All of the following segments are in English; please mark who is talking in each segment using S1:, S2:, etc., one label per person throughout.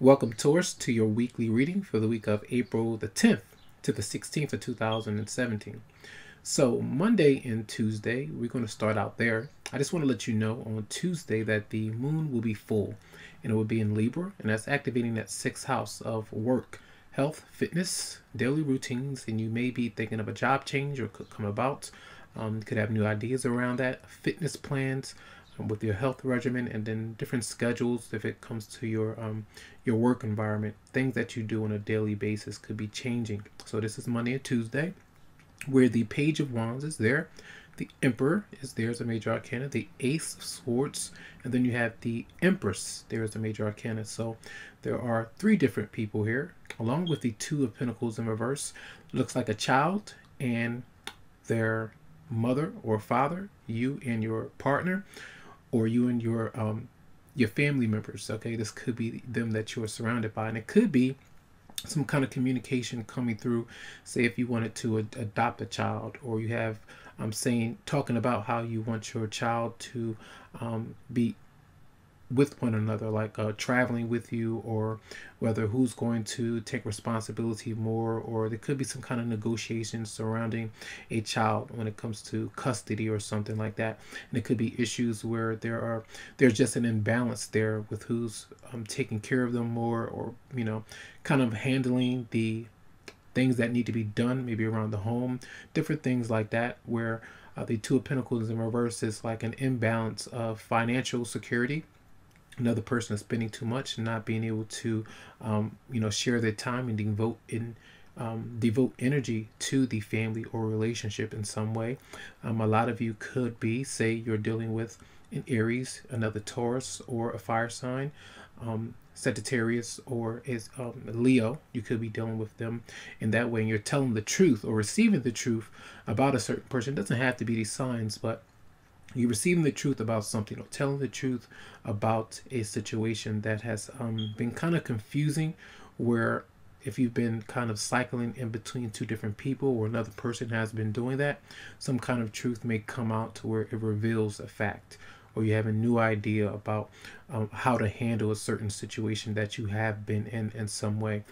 S1: Welcome, Taurus, to your weekly reading for the week of April the 10th to the 16th of 2017. So Monday and Tuesday, we're going to start out there. I just want to let you know on Tuesday that the moon will be full and it will be in Libra, and that's activating that sixth house of work, health, fitness, daily routines, and you may be thinking of a job change or could come about. You could have new ideas around that, fitness plans with your health regimen, and then different schedules if it comes to your work environment. Things that you do on a daily basis could be changing. So this is Monday and Tuesday, where the Page of Wands is there, the Emperor is there as a major arcana, the Ace of Swords, and then you have the Empress there as a major arcana. So there are three different people here, along with the Two of Pentacles in reverse. Looks like a child and their mother or father, you and your partner, or you and your family members. Okay, this could be them that you are surrounded by, and it could be some kind of coming through. Say if you wanted to adopt a child, or you have talking about how you want your child to be with one another, like traveling with you, or whether who's going to take responsibility more, or there could be some kind of negotiations surrounding a child when it comes to custody or something like that. And it could be issues where there's just an imbalance there with who's taking care of them more, or kind of handling the things that need to be done, maybe around the home, different things like that, where the Two of Pentacles in reverse is like an imbalance of financial security. Another person is spending too much and not being able to share their time and devote energy to the family or relationship in some way. A lot of you could be, say you're dealing with an Aries, another Taurus, or a fire sign, Sagittarius, or is Leo. You could be dealing with them in that way, and you're telling the truth or receiving the truth about a certain person. It doesn't have to be these signs, but you're receiving the truth about something, or telling the truth about a situation that has been kind of confusing, where if you've been kind of cycling in between two different people, or another person has been doing that, some kind of truth may come out to where it reveals a fact, or you have a new idea about how to handle a certain situation that you have been in some way.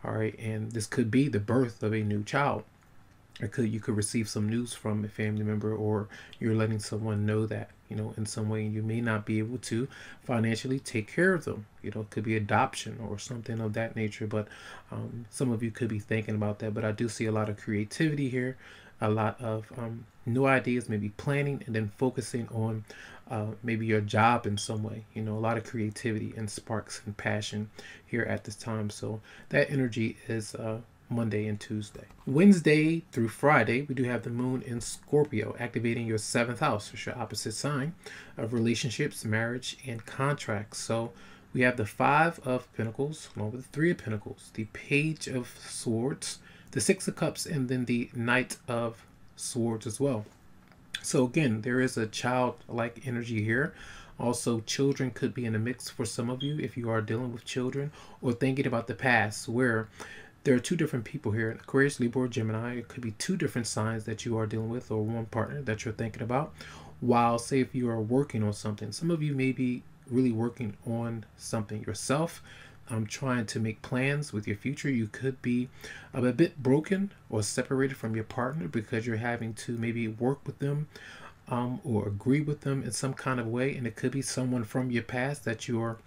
S1: All right, and this could be the birth of a new child. You could receive some news from a family member, or you're letting someone know that, in some way, and you may not be able to financially take care of them. It could be adoption or something of that nature, but some of you could be thinking about that. But I do see a lot of creativity here, a lot of new ideas, maybe planning, and then focusing on maybe your job in some way. A lot of creativity and sparks and passion here at this time. So that energy is Monday and Tuesday. Wednesday through Friday, we do have the moon in Scorpio, activating your seventh house, which is your opposite sign of relationships, marriage, and contracts. So we have the Five of Pentacles, along with the Three of Pentacles, the Page of Swords, the Six of Cups, and then the Knight of Swords as well. So again, there is a childlike energy here. Also, children could be in the mix for some of you if you are dealing with children, or thinking about the past, where there are two different people here, Aquarius, Libra, or Gemini. It could be two different signs that you are dealing with, or one partner that you're thinking about. While, say, if you are working on something, some of you may be really working on something yourself, trying to make plans with your future. You could be a bit broken or separated from your partner because you're having to maybe work with them or agree with them in some kind of way. And it could be someone from your past that you're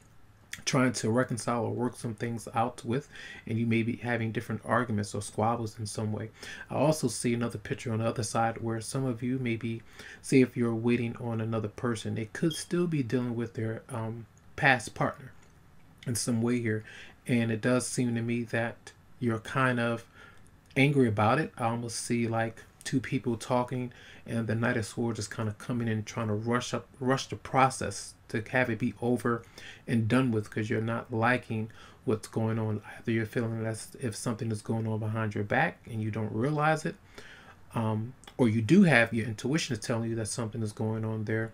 S1: trying to reconcile or work some things out with, and you may be having different arguments or squabbles in some way. I also see another picture on the other side where some of you maybe, say if you're waiting on another person, they could still be dealing with their past partner in some way here, and it does seem to me that you're kind of angry about it. I almost see like two people talking, and the Knight of Swords is kind of coming in, trying to rush the process to have it be over and done with, because you're not liking what's going on. Either you're feeling as if something is going on behind your back and you don't realize it, or you do have your intuition is telling you that something is going on there,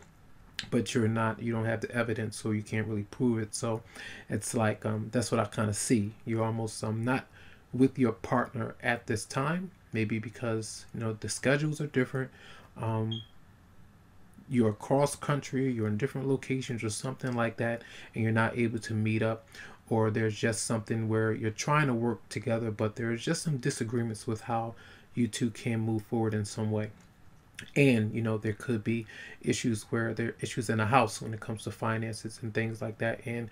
S1: but you don't have the evidence, so you can't really prove it. So it's like that's what I kind of see. You're almost not with your partner at this time, maybe because the schedules are different. You're across country, you're in different locations or something like that, and you're not able to meet up, or there's just something where you're trying to work together, but there's just some disagreements with how you two can move forward in some way. And there could be issues where there are issues in the house when it comes to finances and things like that, and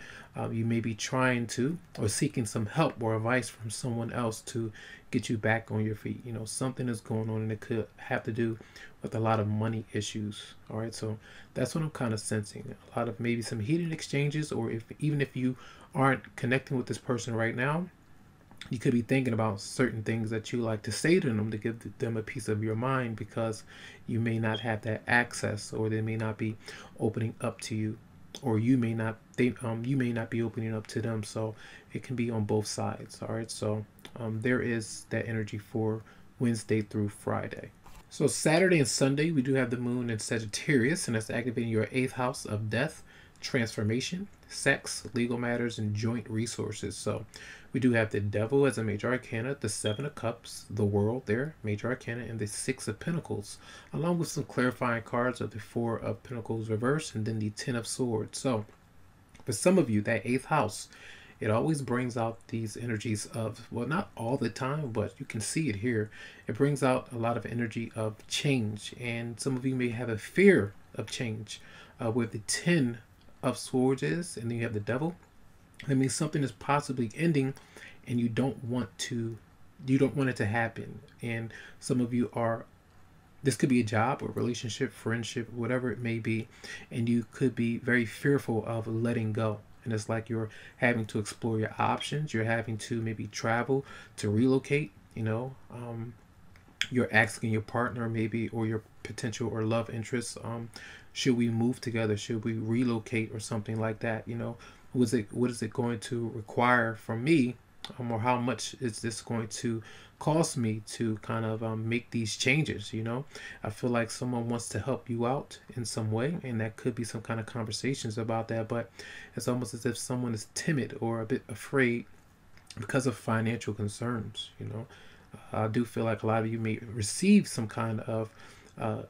S1: you may be trying to or seeking some help or advice from someone else to get you back on your feet. Something is going on, and it could have to do with a lot of money issues. All right, so that's what I'm kind of sensing. A lot of maybe some heated exchanges, or even if you aren't connecting with this person right now, you could be thinking about certain things that you like to say to them to give them a piece of your mind, because you may not have that access, or they may not be opening up to you, or you may not be opening up to them. So it can be on both sides. All right, so there is that energy for Wednesday through Friday. So Saturday and Sunday, we do have the moon in Sagittarius, and that's activating your 8th house of death, transformation, sex, legal matters, and joint resources. So we do have the Devil as a major arcana, the 7 of Cups, the World there, major arcana, and the 6 of Pentacles, along with some clarifying cards of the 4 of Pentacles reverse, and then the 10 of Swords. So for some of you, that 8th house, it always brings out these energies of, well, not all the time, but you can see it here. It brings out a lot of energy of change, and some of you may have a fear of change. Where the 10 of Swords is, and then you have the Devil, that means something is possibly ending, and you don't want it to happen. And some of you this could be a job or relationship, friendship, whatever it may be, and you could be very fearful of letting go. And it's like you're having to explore your options. You're having to maybe travel, to relocate. You're asking your partner maybe, or your potential or love interest, should we move together? Should we relocate or something like that? What is it going to require from me, or how much is this going to cost me to kind of make these changes? I feel like someone wants to help you out in some way, and that could be some kind of conversations about that, but it's almost as if someone is timid or a bit afraid because of financial concerns. I do feel like a lot of you may receive some kind of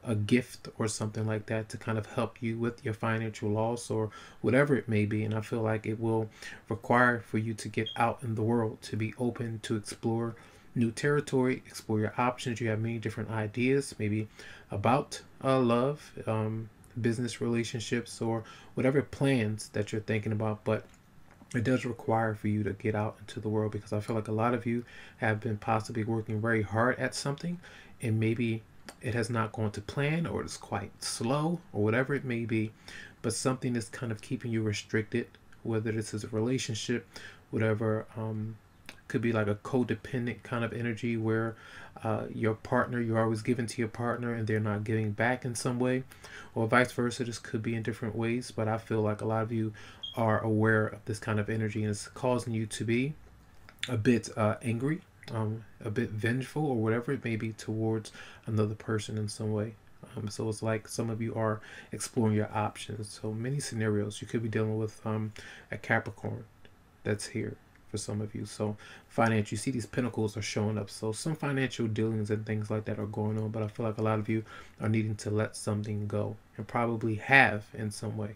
S1: a gift or something like that to kind of help you with your financial loss or whatever it may be. And I feel like it will require for you to get out in the world, to be open to explore new territory, explore your options. You have many different ideas, maybe about love, business relationships, or whatever plans that you're thinking about. But it does require for you to get out into the world, because I feel like a lot of you have been possibly working very hard at something, and maybe it has not gone to plan, or it's quite slow, or whatever it may be, but something is kind of keeping you restricted, whether this is a relationship, whatever. Could be like a codependent kind of energy where your partner, you're always giving to your partner and they're not giving back in some way, or vice versa. This could be in different ways, but I feel like a lot of you are aware of this kind of energy, and it's causing you to be a bit angry, a bit vengeful, or whatever it may be towards another person in some way. So it's like some of you are exploring your options. So many scenarios. You could be dealing with a Capricorn that's here for some of you. So finance, you see these pentacles are showing up. So some financial dealings and things like that are going on, but I feel like a lot of you are needing to let something go, and probably have in some way.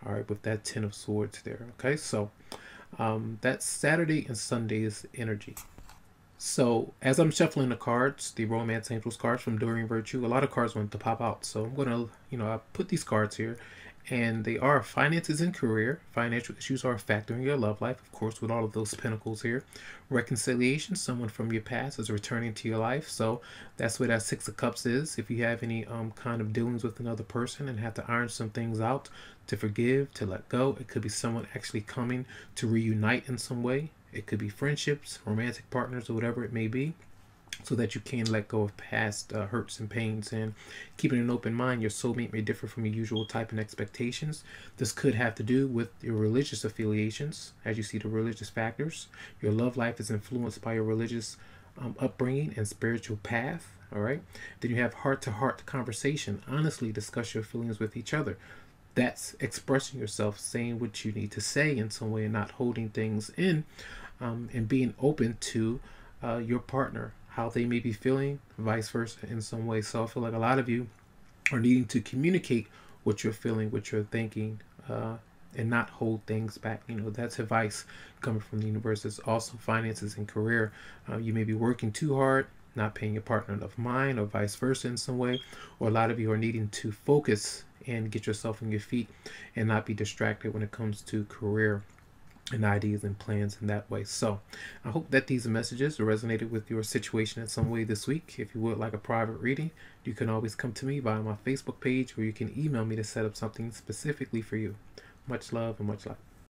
S1: All right, with that 10 of Swords there. Okay, so that's Saturday and Sunday's energy. So as I'm shuffling the cards, the Romance Angels cards from Dorian Virtue, a lot of cards want to pop out. So I'm going to, I put these cards here, and they are finances and career. Financial issues are a factor in your love life, of course, with all of those pentacles here. Reconciliation, someone from your past is returning to your life. So that's where that 6 of Cups is. If you have any kind of dealings with another person and have to iron some things out, to forgive, to let go, it could be someone actually coming to reunite in some way. It could be friendships, romantic partners, or whatever it may be, so that you can let go of past hurts and pains. And keeping an open mind, your soulmate may differ from your usual type and expectations. This could have to do with your religious affiliations, as you see the religious factors. Your love life is influenced by your religious upbringing and spiritual path. All right. Then you have heart-to-heart conversation. Honestly discuss your feelings with each other. That's expressing yourself, saying what you need to say in some way, and not holding things in, and being open to your partner, how they may be feeling, vice versa in some way. So I feel like a lot of you are needing to communicate what you're feeling, what you're thinking, and not hold things back. That's advice coming from the universe. It's also finances and career. You may be working too hard, not paying your partner enough mind, or vice versa in some way, or a lot of you are needing to focus and get yourself on your feet and not be distracted when it comes to career and ideas and plans in that way. So I hope that these messages resonated with your situation in some way this week. If you would like a private reading, you can always come to me via my Facebook page, or you can email me to set up something specifically for you. Much love and much light.